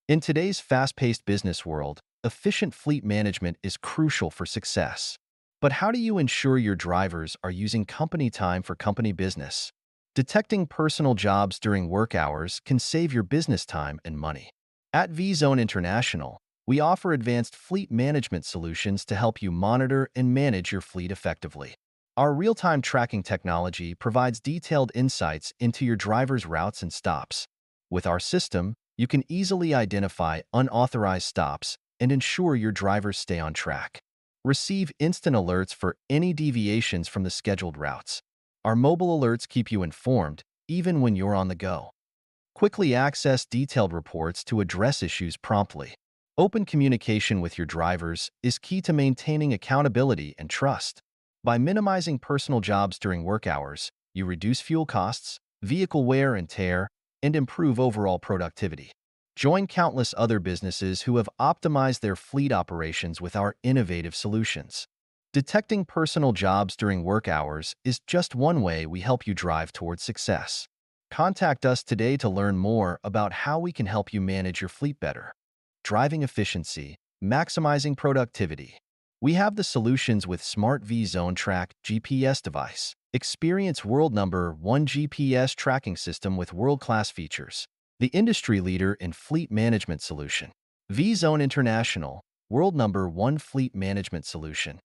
In today's fast-paced business world, efficient fleet management is crucial for success. But how do you ensure your drivers are using company time for company business? Detecting personal jobs during work hours can save your business time and money. At V-Zone International, we offer advanced fleet management solutions to help you monitor and manage your fleet effectively. Our real-time tracking technology provides detailed insights into your driver's routes and stops. With our system, you can easily identify unauthorized stops and ensure your drivers stay on track. Receive instant alerts for any deviations from the scheduled routes. Our mobile alerts keep you informed even when you're on the go. Quickly access detailed reports to address issues promptly. Open communication with your drivers is key to maintaining accountability and trust. By minimizing personal jobs during work hours, you reduce fuel costs, vehicle wear and tear, and improve overall productivity. Join countless other businesses who have optimized their fleet operations with our innovative solutions. Detecting personal jobs during work hours is just one way we help you drive towards success. Contact us today to learn more about how we can help you manage your fleet better. Driving efficiency, maximizing productivity. We have the solutions with Smart V Zone Track GPS device. Experience world number one GPS tracking system with world-class features. The industry leader in fleet management solution. V Zone International, world number one fleet management solution.